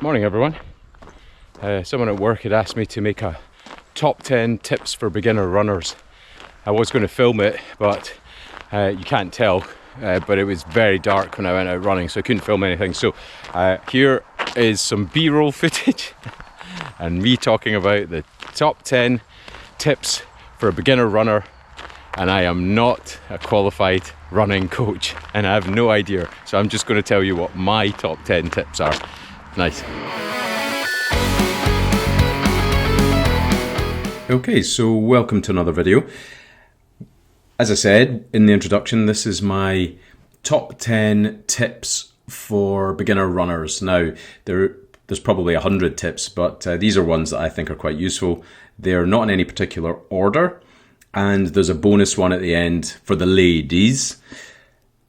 Morning everyone. Someone at work had asked me to make a top 10 tips for beginner runners. I was going to film it, but you can't tell, but it was very dark when I went out running, so I couldn't film anything. So here is some B-roll footage and me talking about the top 10 tips for a beginner runner. And I am not a qualified running coach and I have no idea, so I'm just going to tell you what my top 10 tips are. Nice. Okay, so welcome to another video. As I said in the introduction, this is my top 10 tips for beginner runners. Now, there's probably 100 tips, but these are ones that I think are quite useful. They're not in any particular order, and there's a bonus one at the end for the ladies.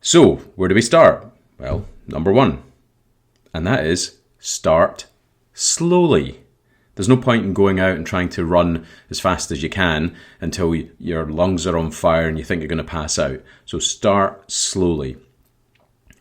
So, where do we start? Well, number one, and that is start slowly. There's no point in going out and trying to run as fast as you can until your lungs are on fire and you think you're going to pass out. So start slowly.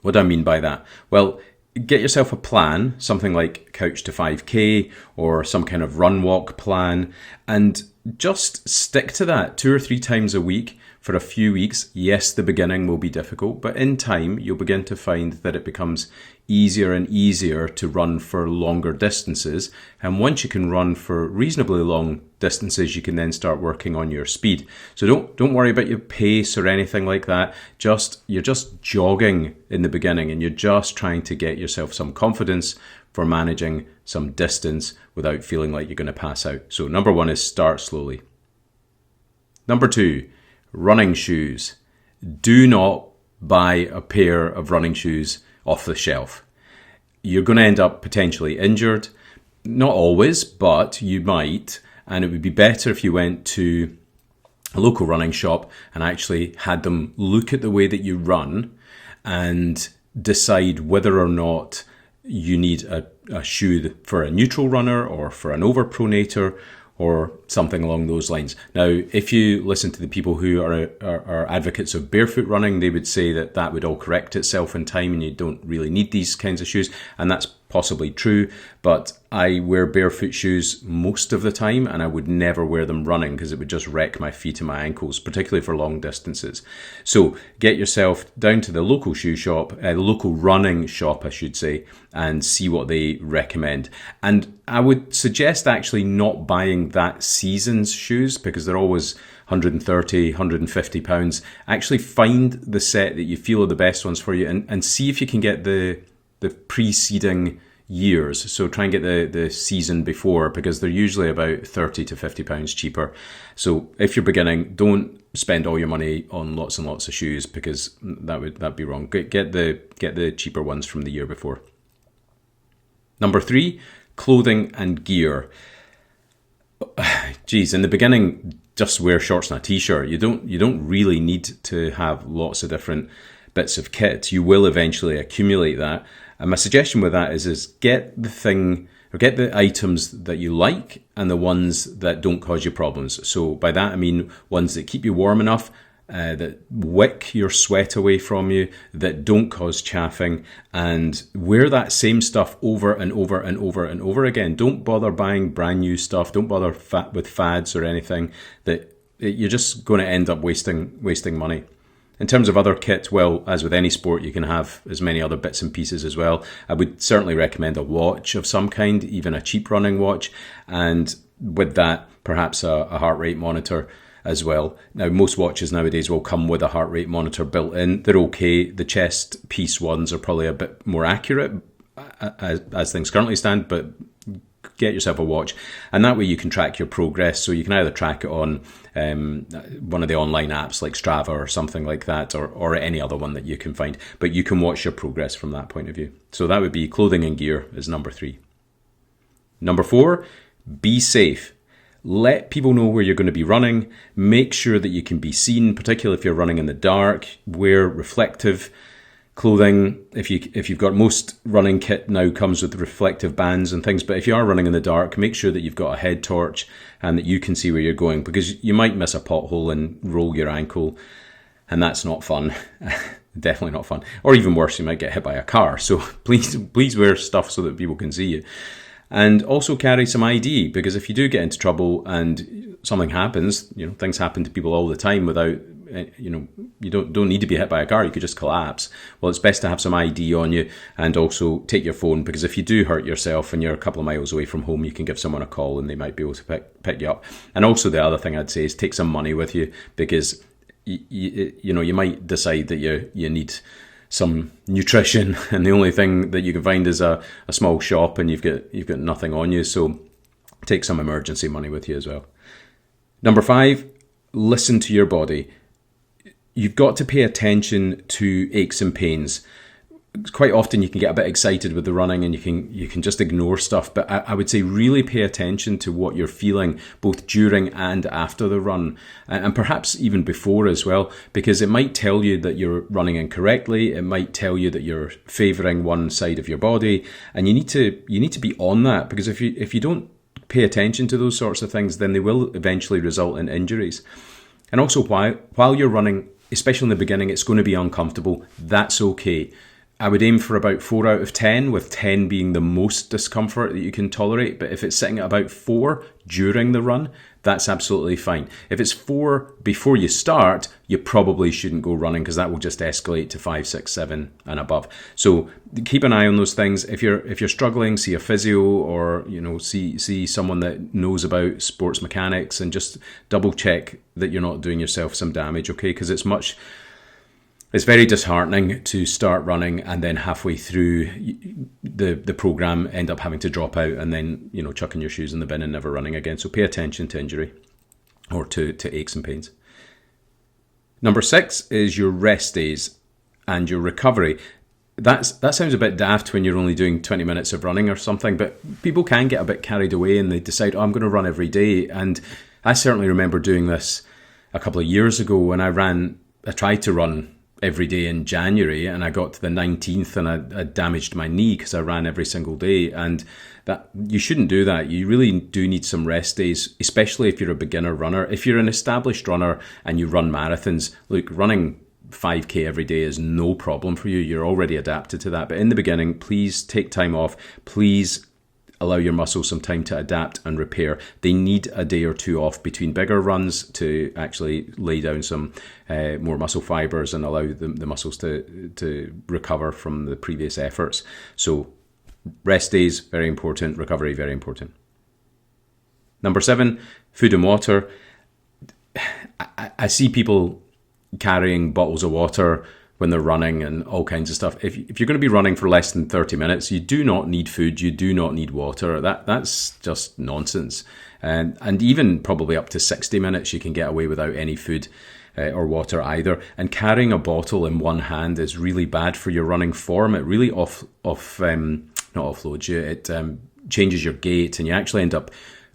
What do I mean by that? Well, get yourself a plan, something like Couch to 5K or some kind of run walk plan, and just stick to that 2 or 3 times a week for a few weeks. Yes, the beginning will be difficult, but in time you'll begin to find that it becomes easier and easier to run for longer distances. And once you can run for reasonably long distances, you can then start working on your speed. So don't worry about your pace or anything like that. You're just jogging in the beginning, and you're just trying to get yourself some confidence for managing some distance without feeling like you're going to pass out. So number one is start slowly. Number two, running shoes. Do not buy a pair of running shoes off the shelf. You're going to end up potentially injured. Not always, but you might. And it would be better if you went to a local running shop and actually had them look at the way that you run and decide whether or not you need a shoe for a neutral runner or for an overpronator or something along those lines. Now, if you listen to the people who are advocates of barefoot running, they would say that that would all correct itself in time and you don't really need these kinds of shoes, and that's possibly true, but I wear barefoot shoes most of the time and I would never wear them running because it would just wreck my feet and my ankles, particularly for long distances. So get yourself down to the local shoe shop, local running shop I should say, and see what they recommend. And I would suggest actually not buying that season's shoes because they're always 130, 150 pounds. Actually find the set that you feel are the best ones for you and see if you can get the preceding years. So try and get the season before, because they're usually about 30 to 50 pounds cheaper. So if you're beginning, don't spend all your money on lots and lots of shoes, because that'd be wrong. Get the cheaper ones from the year before. Number 3, clothing and gear. Geez, in the beginning, just wear shorts and a t-shirt. You don't really need to have lots of different bits of kit. You will eventually accumulate that. And my suggestion with that is get the items that you like and the ones that don't cause you problems. So by that I mean ones that keep you warm enough, that wick your sweat away from you, that don't cause chafing, and wear that same stuff over and over and over and over again. Don't bother buying brand new stuff. Don't bother with fads or anything that you're just going to end up wasting money. In terms of other kit, well, as with any sport, you can have as many other bits and pieces as well. I would certainly recommend a watch of some kind, even a cheap running watch, and with that, perhaps a heart rate monitor as well. Now, most watches nowadays will come with a heart rate monitor built in. They're okay. The chest piece ones are probably a bit more accurate as things currently stand, but get yourself a watch, and that way you can track your progress. So you can either track it on one of the online apps like Strava or something like that, or any other one that you can find, but you can watch your progress from that point of view. So that would be clothing and gear is number 3. Number 4, be safe. Let people know where you're going to be running. Make sure that you can be seen, particularly if you're running in the dark. Wear reflective clothing. If you've got, most running kit now comes with reflective bands and things, but if you are running in the dark, make sure that you've got a head torch and that you can see where you're going, because you might miss a pothole and roll your ankle, and that's not fun. definitely not fun. Or even worse, you might get hit by a car. So please wear stuff so that people can see you. And also carry some ID, because if you do get into trouble and something happens, things happen to people all the time without, you don't need to be hit by a car, you could just collapse. Well, it's best to have some ID on you, and also take your phone, because if you do hurt yourself and you're a couple of miles away from home, you can give someone a call and they might be able to pick you up. And also the other thing I'd say is take some money with you, because you might decide that you need some nutrition, and the only thing that you can find is a small shop, and you've got nothing on you. So take some emergency money with you as well. Number 5, listen to your body. You've got to pay attention to aches and pains. Quite often you can get a bit excited with the running and you can just ignore stuff, but I would say really pay attention to what you're feeling both during and after the run, and perhaps even before as well, because it might tell you that you're running incorrectly. It might tell you that you're favouring one side of your body, and you need to be on that, because if you don't pay attention to those sorts of things, then they will eventually result in injuries. And also while you're running, especially in the beginning, it's going to be uncomfortable. That's okay. I would aim for about 4 out of 10, with 10 being the most discomfort that you can tolerate. But if it's sitting at about 4 during the run, that's absolutely fine. If it's 4 before you start, you probably shouldn't go running, because that will just escalate to 5, 6, 7 and above. So keep an eye on those things. If you're struggling, see a physio, or see someone that knows about sports mechanics, and just double check that you're not doing yourself some damage, okay? Because it's very disheartening to start running and then halfway through the program end up having to drop out, and then chucking your shoes in the bin and never running again. So pay attention to injury, or to aches and pains. Number 6 is your rest days and your recovery. That sounds a bit daft when you're only doing 20 minutes of running or something, but people can get a bit carried away and they decide, I'm going to run every day. And I certainly remember doing this a couple of years ago when I tried to run every day in January, and I got to the 19th and I damaged my knee because I ran every single day. And that you shouldn't do that. You really do need some rest days, especially if you're a beginner runner. If you're an established runner and you run marathons, look, running 5k every day is no problem for you. You're already adapted to that. But in the beginning, please take time off. Please allow your muscles some time to adapt and repair. They need a day or two off between bigger runs to actually lay down some more muscle fibers and allow the muscles to recover from the previous efforts. So rest days, very important. Recovery, very important. Number 7, food and water. I see people carrying bottles of water when they're running and all kinds of stuff. If you're going to be running for less than 30 minutes, you do not need food, you do not need water. That's just nonsense. And even probably up to 60 minutes, you can get away without any food or water either. And carrying a bottle in one hand is really bad for your running form. It really not offloads you. It changes your gait, and you actually end up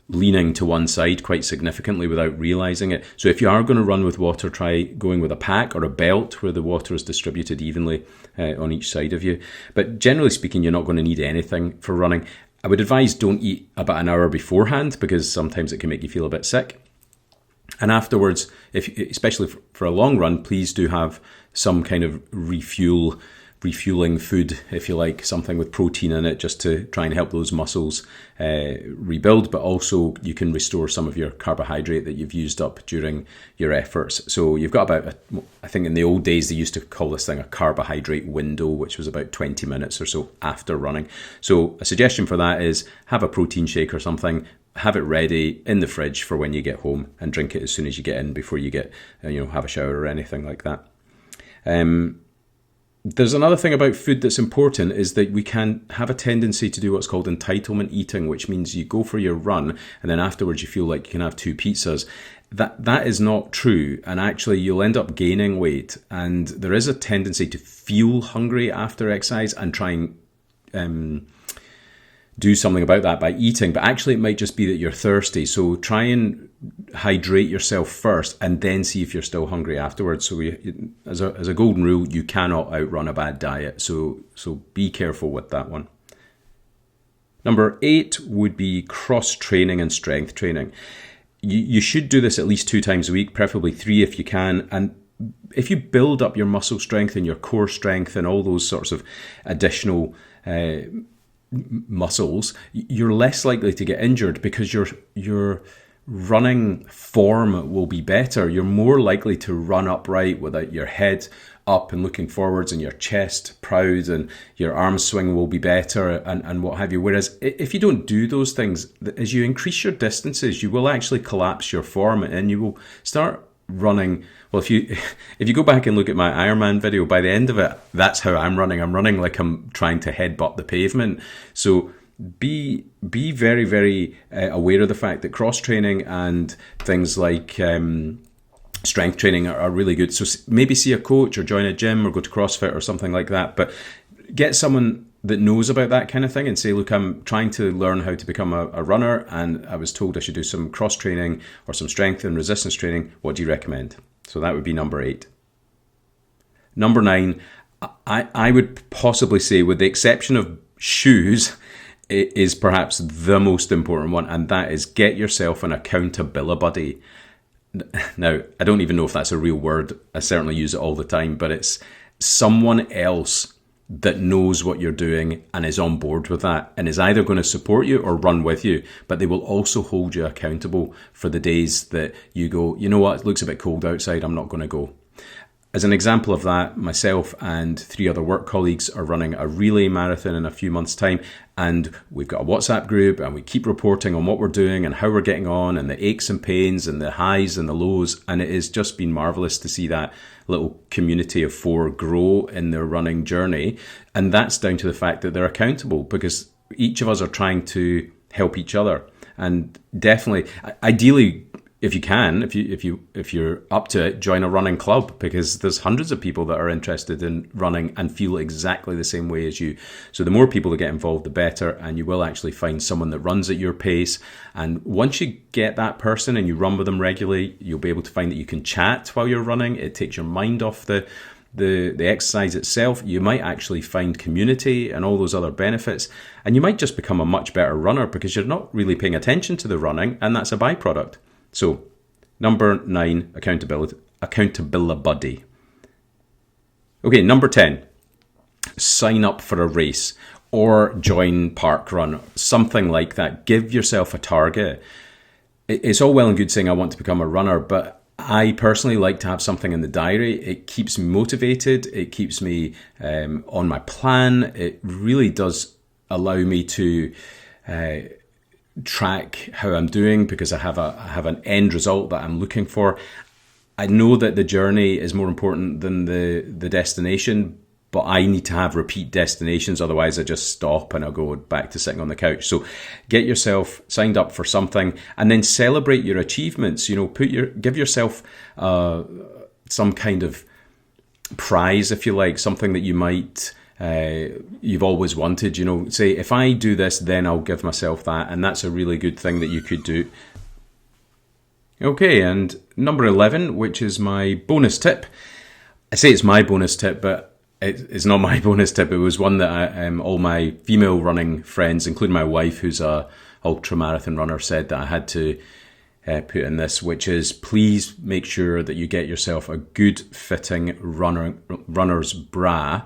leaning to one side quite significantly without realizing it. So if you are going to run with water, try going with a pack or a belt where the water is distributed evenly on each side of you. But generally speaking, you're not going to need anything for running. I would advise don't eat about an hour beforehand, because sometimes it can make you feel a bit sick. And afterwards, especially for a long run, please do have some kind of refueling food, if you like, something with protein in it, just to try and help those muscles rebuild. But also you can restore some of your carbohydrate that you've used up during your efforts. So you've got about, I think in the old days they used to call this thing a carbohydrate window, which was about 20 minutes or so after running. So a suggestion for that is have a protein shake or something. Have it ready in the fridge for when you get home, and drink it as soon as you get in, before you get have a shower or anything like that. There's another thing about food that's important, is that we can have a tendency to do what's called entitlement eating, which means you go for your run and then afterwards you feel like you can have 2 pizzas. That is not true, and actually you'll end up gaining weight. And there is a tendency to feel hungry after exercise and try and do something about that by eating, but actually it might just be that you're thirsty. So try and hydrate yourself first and then see if you're still hungry afterwards. So as a golden rule, you cannot outrun a bad diet. So be careful with that one. Number 8 would be cross training and strength training. You should do this at least 2 times a week, preferably 3 if you can. And if you build up your muscle strength and your core strength and all those sorts of additional muscles, you're less likely to get injured because your running form will be better. You're more likely to run upright without your head up and looking forwards, and your chest proud, and your arm swing will be better, and what have you. Whereas if you don't do those things, as you increase your distances, you will actually collapse your form, and you will start running. Well, if you go back and look at my Ironman video, by the end of it, that's how I'm running. I'm running like I'm trying to headbutt the pavement. So be very, very aware of the fact that cross training and things like strength training are really good. So maybe see a coach or join a gym or go to CrossFit or something like that. But get someone that knows about that kind of thing and say, look, I'm trying to learn how to become a runner, and I was told I should do some cross training or some strength and resistance training. What do you recommend? So that would be number 8. Number 9, I would possibly say, with the exception of shoes, it is perhaps the most important one, and that is get yourself an accountability buddy. Now, I don't even know if that's a real word. I certainly use it all the time, but it's someone else that knows what you're doing and is on board with that and is either going to support you or run with you, but they will also hold you accountable for the days that you go, you know what, it looks a bit cold outside, I'm not going to go. As an example of that, myself and 3 other work colleagues are running a relay marathon in a few months' time, and we've got a WhatsApp group, and we keep reporting on what we're doing and how we're getting on and the aches and pains and the highs and the lows, and it has just been marvellous to see that little community of 4 grow in their running journey. And that's down to the fact that they're accountable, because each of us are trying to help each other. And definitely, ideally, if you can, if you're up to it, join a running club, because there's hundreds of people that are interested in running and feel exactly the same way as you. So the more people that get involved, the better, and you will actually find someone that runs at your pace. And once you get that person and you run with them regularly, you'll be able to find that you can chat while you're running. It takes your mind off the exercise itself. You might actually find community and all those other benefits, and you might just become a much better runner because you're not really paying attention to the running, and that's a byproduct. So, number 9, accountability buddy. Okay, number 10, sign up for a race or join parkrun, something like that. Give yourself a target. It's all well and good saying I want to become a runner, but I personally like to have something in the diary. It keeps me motivated. It keeps me on my plan. It really does allow me to track how I'm doing, because I have an end result that I'm looking for. I know that the journey is more important than the destination, but I need to have repeat destinations, otherwise I just stop and I'll go back to sitting on the couch. So get yourself signed up for something, and then celebrate your achievements. You know, give yourself some kind of prize, if you like, something that you might you've always wanted. You know, say, if I do this, then I'll give myself that, and that's a really good thing that you could do. Okay, and number 11, which is my bonus tip. I say it's my bonus tip, but it's not my bonus tip. It was one that all my female running friends, including my wife, who's a ultra marathon runner, said that I had to put in this, which is, please make sure that you get yourself a good fitting runner's bra,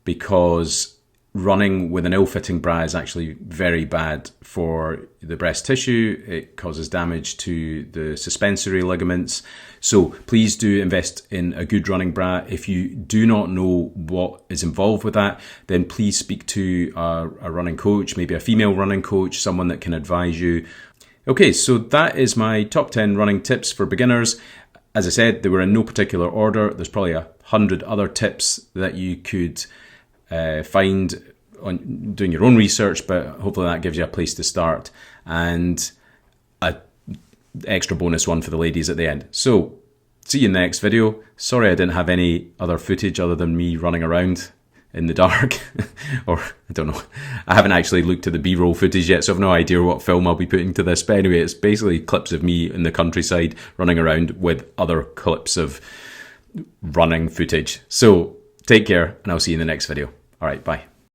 because running with an ill-fitting bra is actually very bad for the breast tissue. It causes damage to the suspensory ligaments. So please do invest in a good running bra. If you do not know what is involved with that, then please speak to a running coach, maybe a female running coach, someone that can advise you. Okay, so that is my top 10 running tips for beginners. As I said, they were in no particular order. There's probably 100 other tips that you could find on doing your own research, but hopefully that gives you a place to start, and an extra bonus one for the ladies at the end. So see you in the next video. Sorry I didn't have any other footage other than me running around in the dark or I don't know, I haven't actually looked at the B-roll footage yet, so I've no idea what film I'll be putting to this, but anyway, it's basically clips of me in the countryside running around with other clips of running footage. So take care, and I'll see you in the next video. All right, bye.